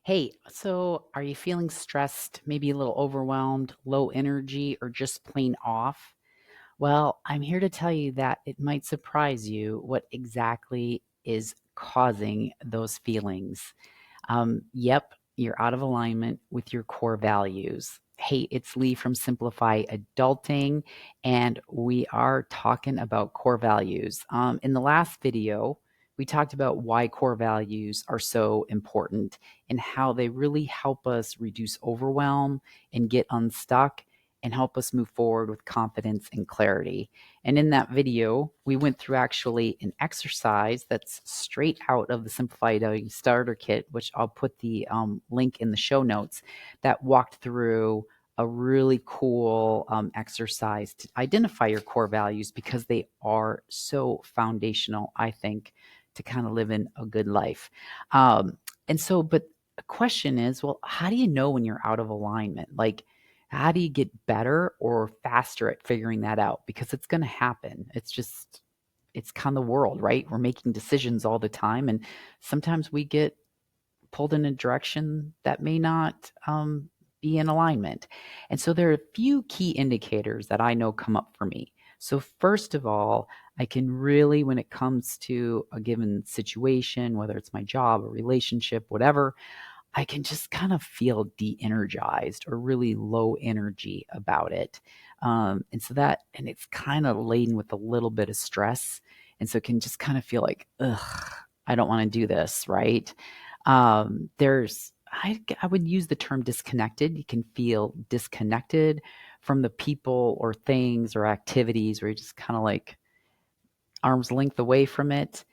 Hey, so are you feeling stressed, maybe a little overwhelmed, low energy, or just plain off? Well, I'm here to tell you that it might surprise you what exactly is causing those feelings. Yep, you're out of alignment with your core values. Hey, it's Lee from Simplify Adulting, and we are talking about core values. In the last video, we talked about why core values are so important and how they really help us reduce overwhelm and get unstuck and help us move forward with confidence and clarity. And in that video, we went through actually an exercise that's straight out of the Simplified Starter Kit, which I'll put the link in the show notes, that walked through a really cool exercise to identify your core values because they are so foundational, I think, to kind of living a good life. But the question is, well, how do you know when you're out of alignment? Like, how do you get better or faster at figuring that out? Because it's going to happen. It's kind of the world, right? We're making decisions all the time. And sometimes we get pulled in a direction that may not be in alignment. And so there are a few key indicators that I know come up for me. So, first of all, I can really, when it comes to a given situation, whether it's my job, a relationship, whatever, I can just kind of feel de-energized or really low energy about it. And it's kind of laden with a little bit of stress. And so it can just kind of feel like, ugh, I don't want to do this, right? I would use the term disconnected. You can feel disconnected from the people or things or activities where you're just kind of like arm's length away from it.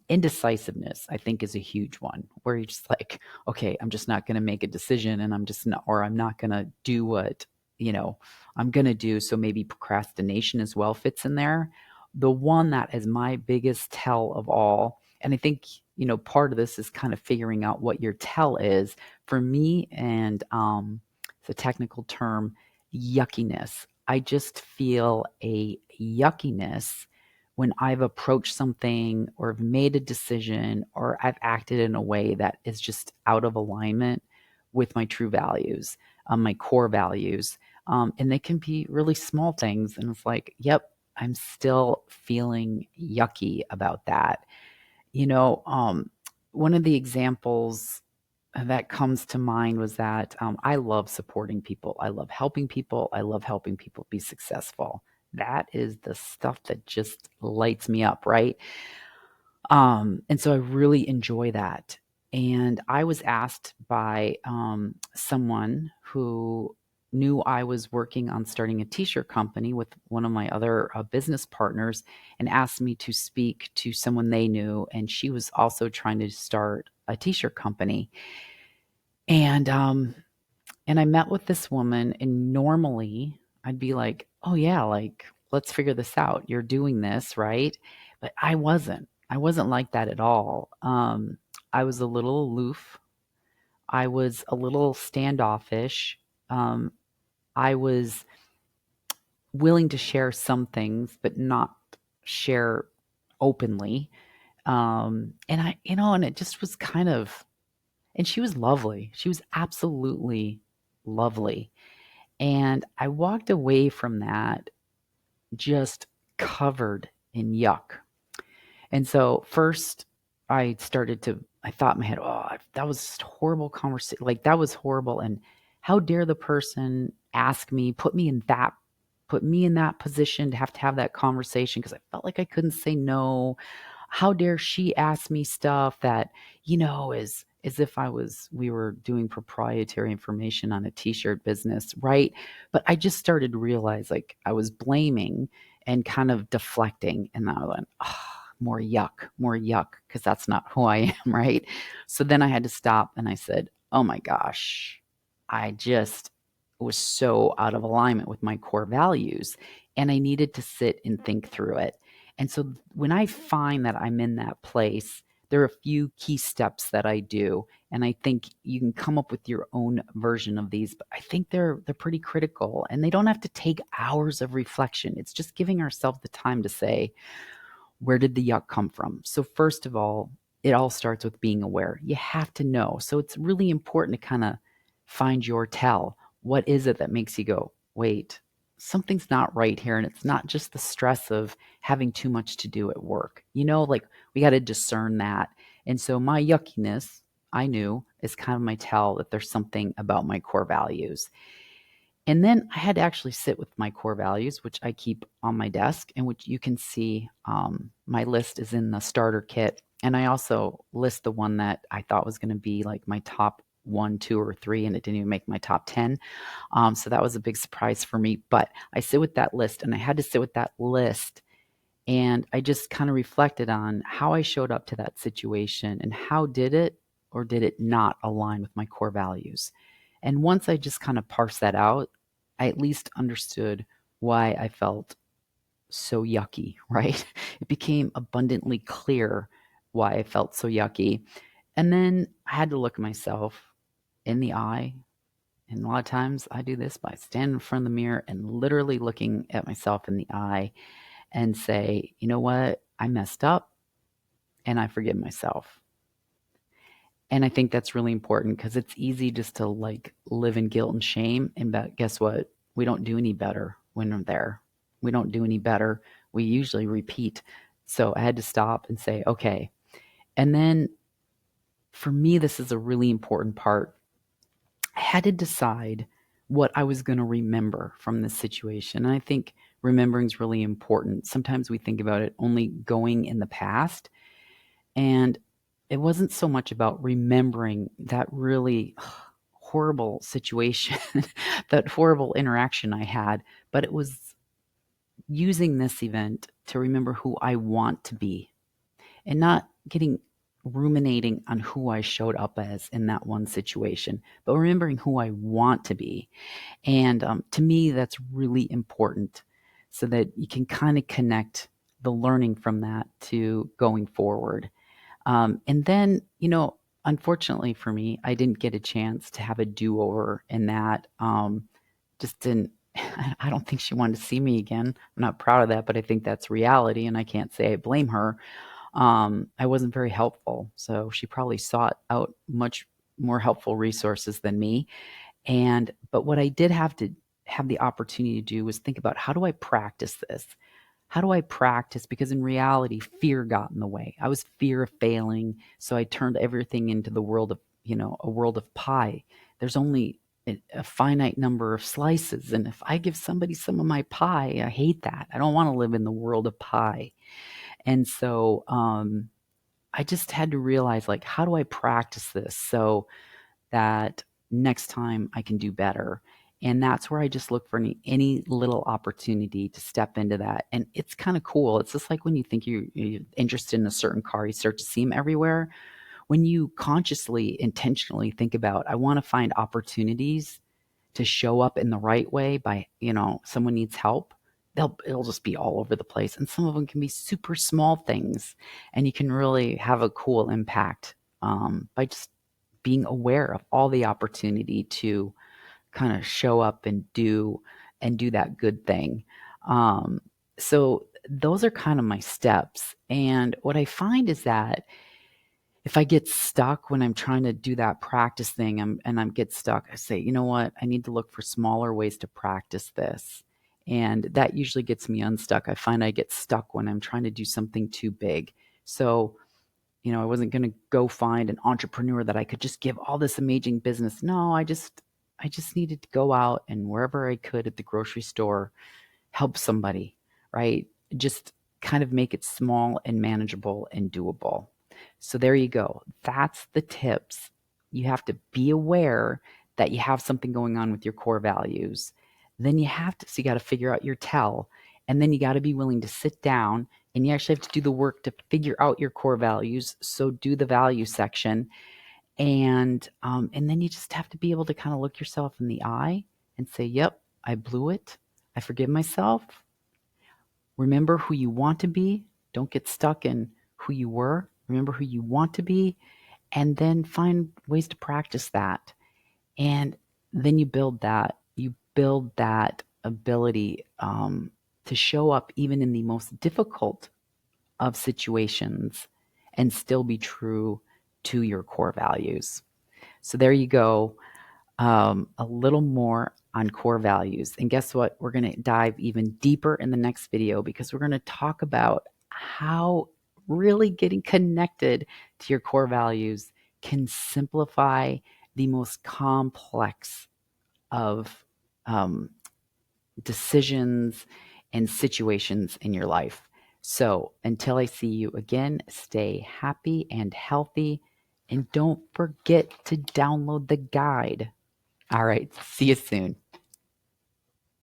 Indecisiveness, I think, is a huge one where you're just like, okay, I'm just not going to make a decision and I'm not going to do what, you know, I'm going to do. So maybe procrastination as well fits in there. The one that is my biggest tell of all, and I think, part of this is kind of figuring out what your tell is for me. And it's a technical term, yuckiness. I just feel a yuckiness when I've approached something or have made a decision or I've acted in a way that is just out of alignment with my true values, my core values. And they can be really small things. And it's like, yep, I'm still feeling yucky about that. You know, one of the examples that comes to mind was that I love supporting people. I love helping people. I love helping people be successful. That is the stuff that just lights me up, right? And so I really enjoy that. And I was asked by someone who knew I was working on starting a t-shirt company with one of my other business partners and asked me to speak to someone they knew. And she was also trying to start a t-shirt company. And and I met with this woman, and normally I'd be like, "Oh yeah, like let's figure this out. You're doing this, right?" But I wasn't. I wasn't like that at all. I was a little aloof. I was a little standoffish. Um, I was willing to share some things, but not share openly. And it just was kind of, and she was lovely. She was absolutely lovely. And I walked away from that just covered in yuck. And so first I thought in my head, oh, that was just horrible conversation. Like that was horrible. And how dare the person ask me, put me in that position to have that conversation because I felt like I couldn't say no. How dare she ask me stuff that, is as if we were doing proprietary information on a t-shirt business, right? But I just started to realize like I was blaming and kind of deflecting, and I went, oh, more yuck, because that's not who I am, right? So then I had to stop and I said, oh my gosh, I just was so out of alignment with my core values, and I needed to sit and think through it. And so when I find that I'm in that place, there are a few key steps that I do, and I think you can come up with your own version of these, but I think they're pretty critical, and they don't have to take hours of reflection. It's just giving ourselves the time to say, where did the yuck come from? So first of all, it all starts with being aware. You have to know. So it's really important to kind of find your tell. What is it that makes you go, wait, something's not right here? And it's not just the stress of having too much to do at work. Like we got to discern that. And so my yuckiness, I knew, is kind of my tell that there's something about my core values. And then I had to actually sit with my core values, which I keep on my desk, and which you can see my list is in the starter kit. And I also list the one that I thought was going to be like my top one, two, or three, and it didn't even make my top 10. So that was a big surprise for me. But I sit with that list, and I had to sit with that list. And I just kind of reflected on how I showed up to that situation and how did it or did it not align with my core values. And once I just kind of parsed that out, I at least understood why I felt so yucky, right? It became abundantly clear why I felt so yucky. And then I had to look at myself in the eye. And a lot of times I do this by standing in front of the mirror and literally looking at myself in the eye and say, you know what? I messed up and I forgive myself. And I think that's really important because it's easy just to like live in guilt and shame. And guess what? We don't do any better when we're there. We don't do any better. We usually repeat. So I had to stop and say, okay. And then for me, this is a really important part. I had to decide what I was going to remember from this situation. And I think remembering is really important. Sometimes we think about it only going in the past. And it wasn't so much about remembering that really horrible situation, that horrible interaction I had, but it was using this event to remember who I want to be and not getting ruminating on who I showed up as in that one situation, but remembering who I want to be. And to me, that's really important so that you can kind of connect the learning from that to going forward. And then, unfortunately for me, I didn't get a chance to have a do-over in that. Just didn't, I don't think she wanted to see me again. I'm not proud of that, but I think that's reality, and I can't say I blame her. I wasn't very helpful, so she probably sought out much more helpful resources than me. But what I did have to have the opportunity to do was think about, how do I practice this? How do I practice? Because in reality, fear got in the way. I was fear of failing. So I turned everything into the world of, a world of pie. There's only a finite number of slices. And if I give somebody some of my pie, I hate that. I don't want to live in the world of pie. And so I just had to realize, like, how do I practice this so that next time I can do better? And that's where I just look for any little opportunity to step into that. And it's kind of cool. It's just like when you think you're interested in a certain car, you start to see them everywhere. When you consciously, intentionally think about, I want to find opportunities to show up in the right way by, someone needs help, it'll just be all over the place. And some of them can be super small things, and you can really have a cool impact by just being aware of all the opportunity to kind of show up and do that good thing. So those are kind of my steps. And what I find is that if I get stuck when I'm trying to do that practice thing and I'm get stuck, I say, you know what? I need to look for smaller ways to practice this. And that usually gets me unstuck. I find I get stuck when I'm trying to do something too big. So, I wasn't going to go find an entrepreneur that I could just give all this amazing business. No, I just needed to go out and wherever I could at the grocery store, help somebody, right? Just kind of make it small and manageable and doable. So there you go. That's the tips. You have to be aware that you have something going on with your core values. Then so you got to figure out your tell. And then you got to be willing to sit down and you actually have to do the work to figure out your core values. So do the value section. And then you just have to be able to kind of look yourself in the eye and say, yep, I blew it. I forgive myself. Remember who you want to be. Don't get stuck in who you were. Remember who you want to be, and then find ways to practice that. And then you build that. You build that ability to show up even in the most difficult of situations and still be true to your core values. So there you go. A little more on core values. And guess what? We're going to dive even deeper in the next video because we're going to talk about how really getting connected to your core values can simplify the most complex of decisions and situations in your life. So until I see you again, stay happy and healthy, and don't forget to download the guide. All right, see you soon.